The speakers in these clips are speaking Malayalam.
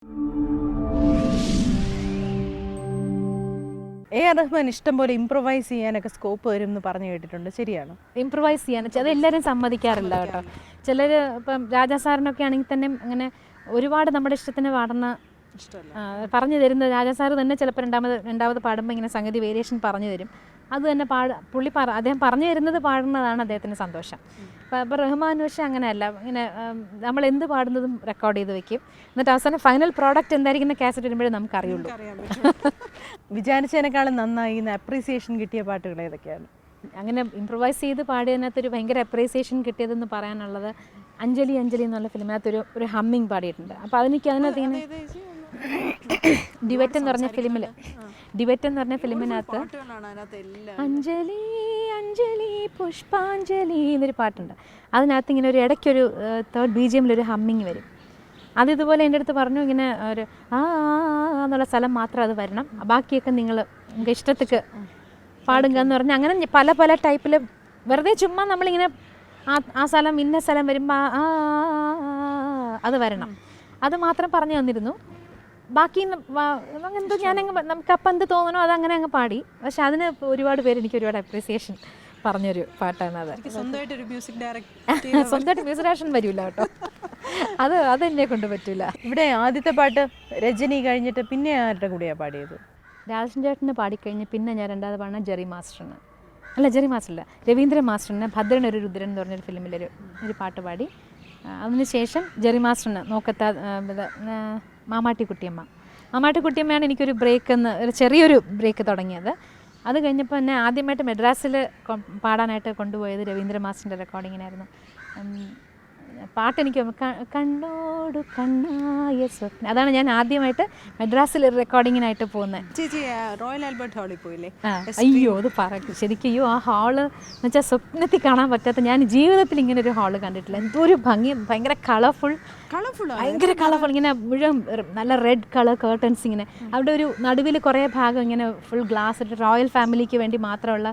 A.R. റഹ്മാൻ ഇഷ്ടം പോലെ ഇംപ്രൊവൈസ് ചെയ്യാനൊക്കെ സ്കോപ്പ് വരും എന്ന് പറഞ്ഞു കേട്ടിട്ടുണ്ട്, ശരിയാണ്? ഇംപ്രൊവൈസ് ചെയ്യാൻ അത് എല്ലാവരും സമ്മതിക്കാറില്ല കേട്ടോ. ചിലർ ഇപ്പം രാജാ സാറിനൊക്കെ ആണെങ്കിൽ തന്നെ അങ്ങനെ ഒരുപാട് നമ്മുടെ ഇഷ്ടത്തിന് പാടുന്ന പറഞ്ഞു തരുന്നത് രാജാ സാറ് തന്നെ ചിലപ്പോൾ രണ്ടാമത് പാടുമ്പോൾ ഇങ്ങനെ സംഗതി വേരിയേഷൻ പറഞ്ഞു തരും. അത് തന്നെ അദ്ദേഹം പറഞ്ഞു തരുന്നത് പാടുന്നതാണ് അദ്ദേഹത്തിന് സന്തോഷം. അപ്പോൾ റഹ്മാൻ പക്ഷേ അങ്ങനെയല്ല, ഇങ്ങനെ നമ്മൾ എന്ത് പാടുന്നതും റെക്കോർഡ് ചെയ്ത് വെക്കും. എന്നിട്ട് അവസാനം ഫൈനൽ പ്രോഡക്റ്റ് എന്തായിരിക്കുന്ന കാസറ്റ് വരുമ്പോഴേ നമുക്കറിയുള്ളൂ. വിചാരിച്ചതിനേക്കാളും നന്നായി അപ്രീസിയേഷൻ കിട്ടിയ പാട്ടുകൾ ഏതൊക്കെയാണ്? അങ്ങനെ ഇംപ്രൊവൈസ് ചെയ്ത് പാടിയതിനകത്തൊരു ഭയങ്കര അപ്രീസിയേഷൻ കിട്ടിയതെന്ന് പറയാനുള്ളത് അഞ്ജലി എന്നുള്ള ഫിലിമിനകത്തൊരു ഹമ്മിങ് പാടിയിട്ടുണ്ട്. അപ്പോൾ അതിനകത്ത് ഇങ്ങനെ ഡിവറ്റ് എന്ന് പറഞ്ഞ ഫിലിമിനകത്ത് അഞ്ജലി അഞ്ജലി പുഷ്പാഞ്ജലി എന്നൊരു പാട്ടുണ്ട്. അതിനകത്ത് ഇങ്ങനെ ഒരു ഇടയ്ക്കൊരു തേർഡ് BGMലൊരു ഹമ്മിങ് വരും. അതിതുപോലെ എൻ്റെ അടുത്ത് പറഞ്ഞു, ഇങ്ങനെ ഒരു എന്നുള്ള സ്ഥലം മാത്രം അത് വരണം, ബാക്കിയൊക്കെ നിങ്ങൾക്ക് ഇഷ്ടത്തേക്ക് പാടുക എന്ന് പറഞ്ഞാൽ അങ്ങനെ പല ടൈപ്പിൽ വെറുതെ ചുമ്മാ നമ്മളിങ്ങനെ ആ സ്ഥലം ഇന്ന സ്ഥലം വരുമ്പോൾ അത് വരണം, അത് മാത്രം പറഞ്ഞു തന്നിരുന്നു. ബാക്കി എന്തോ നമുക്കപ്പം എന്ത് തോന്നണോ അതങ്ങനെ അങ്ങ് പാടി. പക്ഷെ അതിന് ഒരുപാട് പേര് എനിക്ക് ഒരുപാട് അപ്രീസിയേഷൻ പറഞ്ഞൊരു പാട്ടാണ് അത്. സ്വന്തമായിട്ട് മ്യൂസിക് ഡയറക്ഷൻ വരില്ല കേട്ടോ, അതെന്നെ കൊണ്ട് പറ്റില്ല. ഇവിടെ ആദ്യത്തെ പാട്ട് രജനി കഴിഞ്ഞിട്ട് പിന്നെ ആരുടെ കൂടെയാണ് പാടിയത്? രാജൻ ചേട്ടന് പാടിക്കഴിഞ്ഞ് പിന്നെ ഞാൻ രണ്ടാമത് പാടുന്ന ജെറി മാസ്റ്ററില്ല രവീന്ദ്ര മാസ്റ്ററിന് ഭദ്രൻ ഒരു രുദ്രൻ എന്ന് പറഞ്ഞൊരു ഫിലിമിലൊരു പാട്ട് പാടി. അതിനുശേഷം ജെറി മാസ്റ്ററിന് നോക്കത്ത മാമാട്ടിക്കുട്ടിയമ്മയാണ് എനിക്കൊരു ഒരു ചെറിയൊരു ബ്രേക്ക് തുടങ്ങിയത്. അത് കഴിഞ്ഞപ്പോൾ എന്നെ ആദ്യമായിട്ട് മെഡ്രാസിൽ പാടാനായിട്ട് കൊണ്ടുപോയത് രവീന്ദ്ര മാസ്റ്ററിൻ്റെ റെക്കോർഡിങ്ങിനായിരുന്നു. പാട്ട് എനിക്ക് കണ്ണോടു കണ്ണായ സ്വപ്നം, അതാണ് ഞാൻ ആദ്യമായിട്ട് മെഡ്രാസിൽ റെക്കോർഡിങ്ങിനായിട്ട് പോകുന്നത്. ചേച്ചി റോയൽ ആൽബർട്ട് ഹാളിൽ പോയില്ലേ? അയ്യോ അത് ശരിക്കും ആ ഹാള് എന്ന് വെച്ചാൽ സ്വപ്നത്തിൽ കാണാൻ പറ്റാത്ത, ഞാൻ ജീവിതത്തിൽ ഇങ്ങനെ ഒരു ഹാള് കണ്ടിട്ടില്ല. എന്തോ ഒരു ഭംഗി, ഭയങ്കര കളർഫുൾ, ഇങ്ങനെ മുഴുവൻ നല്ല റെഡ് കളർ കേർട്ടൻസ്, ഇങ്ങനെ അവിടെ ഒരു നടുവിൽ കുറേ ഭാഗം ഇങ്ങനെ ഫുൾ ഗ്ലാസ് ഇട്ട് റോയൽ ഫാമിലിക്ക് വേണ്ടി മാത്രമുള്ള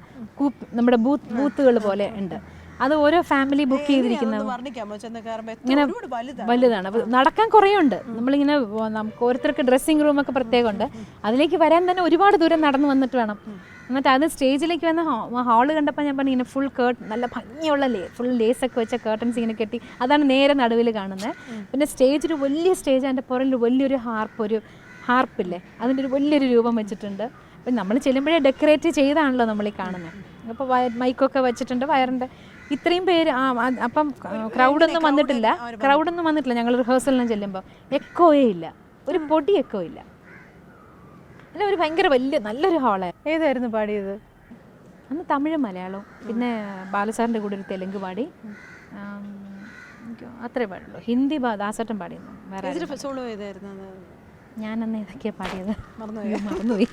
നമ്മുടെ ബൂത്തുകൾ പോലെ ഉണ്ട്. അത് ഓരോ ഫാമിലി ബുക്ക് ചെയ്തിരിക്കുന്നത് ഇങ്ങനെ വലുതാണ്. നടക്കാൻ കുറേ ഉണ്ട്. നമ്മളിങ്ങനെ നമുക്ക് ഓരോരുത്തർക്ക് ഡ്രസ്സിങ് റൂമൊക്കെ പ്രത്യേകമുണ്ട്. അതിലേക്ക് വരാൻ തന്നെ ഒരുപാട് ദൂരം നടന്നു വന്നിട്ട് വേണം. എന്നിട്ട് അത് സ്റ്റേജിലേക്ക് വന്ന ഹാള് കണ്ടപ്പോൾ ഞാൻ പറഞ്ഞു ഇങ്ങനെ ഫുൾ നല്ല ഭംഗിയുള്ള ഫുൾ ലേസൊക്കെ വെച്ച കേർട്ടൻസ് ഇങ്ങനെ കെട്ടി, അതാണ് നേരെ നടുവിൽ കാണുന്നത്. പിന്നെ ഒരു വലിയ സ്റ്റേജ്, അതിൻ്റെ പുറകിൽ വലിയൊരു ഹാർപ്പില്ലേ, അതിൻ്റെ ഒരു വലിയൊരു രൂപം വെച്ചിട്ടുണ്ട്. അപ്പം നമ്മൾ ചെല്ലുമ്പോഴേ ഡെക്കറേറ്റ് ചെയ്താണല്ലോ നമ്മൾ ഈ കാണുന്നത്. അപ്പോൾ മൈക്കൊക്കെ വെച്ചിട്ടുണ്ട്, വയറിൻ്റെ ഇത്രയും പേര്. അപ്പം ക്രൗഡൊന്നും വന്നിട്ടില്ല. ഞങ്ങൾ റിഹേഴ്സലിന് ചെല്ലുമ്പോൾ എക്കോയേ ഇല്ല, ഒരു പൊടി എക്കോ ഇല്ല. അല്ല, ഒരു ഭയങ്കര നല്ലൊരു ഹാള്. ഏതായിരുന്നു പാടിയത് അന്ന്? തമിഴും മലയാളവും, പിന്നെ ബാലസാറിൻ്റെ കൂടെ ഒരു തെലുങ്ക് പാടി, അത്രേ പാടുള്ളൂ. ഹിന്ദി ദാസേട്ടൻ പാടിയിരുന്നു. വേറെ ഞാനന്ന് ഏതൊക്കെയാ പാടിയത് മറന്നുപോയി.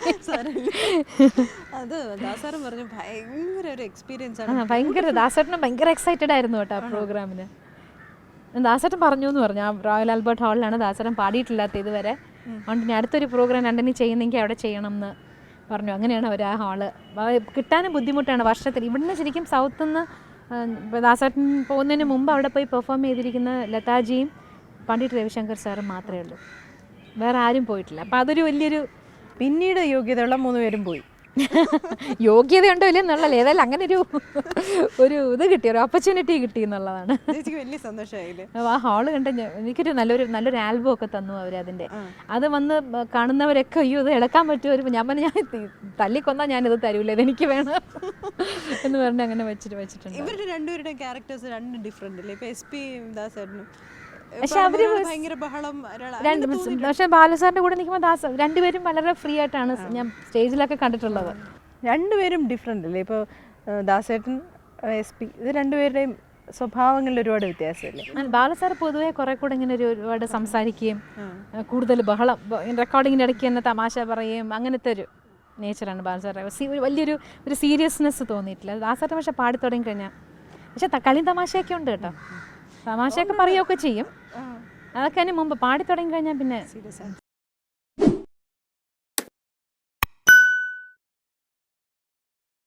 ഭയങ്കര ദാസേട്ടനും ഭയങ്കര എക്സൈറ്റഡ് ആയിരുന്നു കേട്ടോ ആ പ്രോഗ്രാമിന്. ദാസേട്ടൻ പറഞ്ഞു എന്ന് പറഞ്ഞു, ആ റോയൽ ആൽബർട്ട് ഹാളിലാണ് ദാസേട്ടൻ പാടിയിട്ടില്ലാത്ത ഇതുവരെ. അതുകൊണ്ട് ഞാൻ അടുത്തൊരു പ്രോഗ്രാം രണ്ടിനി ചെയ്യുന്നെങ്കിൽ അവിടെ ചെയ്യണം എന്ന് പറഞ്ഞു. അങ്ങനെയാണ് അവർ ആ ഹാള് കിട്ടാനും ബുദ്ധിമുട്ടാണ്. വർഷത്തിൽ ഇവിടുന്ന് ശരിക്കും സൗത്ത് നിന്ന് ദാസേട്ടൻ പോകുന്നതിന് മുമ്പ് അവിടെ പോയി പെർഫോം ചെയ്തിരിക്കുന്ന ലതാജിയും പണ്ഡിറ്റ് രവിശങ്കർ സാറും മാത്രമേ ഉള്ളൂ, വേറെ ആരും പോയിട്ടില്ല. അപ്പം അതൊരു വലിയൊരു, പിന്നീട് യോഗ്യതയുള്ള 3 പേരും പോയി. യോഗ്യതയുണ്ടോ ഇല്ല എന്നുള്ളതല്ല, ഏതായാലും അങ്ങനെ ഒരു ഇത് കിട്ടി, ഒരു ഓപ്പർച്യൂണിറ്റി കിട്ടി എന്നുള്ളതാണ്. വലിയ സന്തോഷമായില്ലേ? ആ ഹാള് കണ്ട എനിക്കൊരു നല്ലൊരു ആൽബം ഒക്കെ തന്നു അവരതിൻ്റെ. അത് വന്ന് കാണുന്നവരൊക്കെ അയ്യോ ഇത് ഇളക്കാൻ പറ്റുമോ, ഞാൻ പറഞ്ഞു ഞാൻ തല്ലിക്കൊന്നാൽ ഞാനിത് തരൂല, ഇതെനിക്ക് വേണം എന്ന് പറഞ്ഞ് അങ്ങനെ വെച്ചിട്ടുണ്ട്. ഇവരുടെ രണ്ടുപേരുടെയും ക്യാരക്ടേഴ്സ് രണ്ടും ഡിഫറെന്റ് അല്ലേ? ഇപ്പൊ SP ദാസേട്ടനും പക്ഷെ അവര് പക്ഷെ ബാലസാറിന്റെ കൂടെ നിൽക്കുമ്പോൾ രണ്ടുപേരും വളരെ ഫ്രീ ആയിട്ടാണ് ഞാൻ സ്റ്റേജിലൊക്കെ കണ്ടിട്ടുള്ളത്. രണ്ടുപേരും ഡിഫറെന്റ് അല്ലേ? ഇപ്പോൾ ദാസേട്ടൻ SP ഇത് രണ്ടുപേരുടെയും സ്വഭാവങ്ങളിൽ ഒരുപാട് വ്യത്യാസമില്ലേ? ബാലസാർ പൊതുവെ കുറെ കൂടെ ഇങ്ങനെ ഒരുപാട് സംസാരിക്കുകയും കൂടുതൽ ബഹളം, റെക്കോർഡിങ്ങിൻ്റെ ഇടയ്ക്ക് തന്നെ തമാശ പറയുകയും അങ്ങനത്തെ ഒരു നേച്ചറാണ് ബാലസാർ. വലിയൊരു സീരിയസ്നെസ് തോന്നിയിട്ടില്ല. ദാസേട്ടൻ പക്ഷെ പാടി തുടങ്ങി കഴിഞ്ഞാൽ പക്ഷെ കളിയും തമാശയൊക്കെ ഉണ്ട് കേട്ടോ, തമാശയൊക്കെ പറയുകയൊക്കെ ചെയ്യും. അതൊക്കെ അതിന് മുമ്പ് പാടി തുടങ്ങി കഴിഞ്ഞാൽ പിന്നെ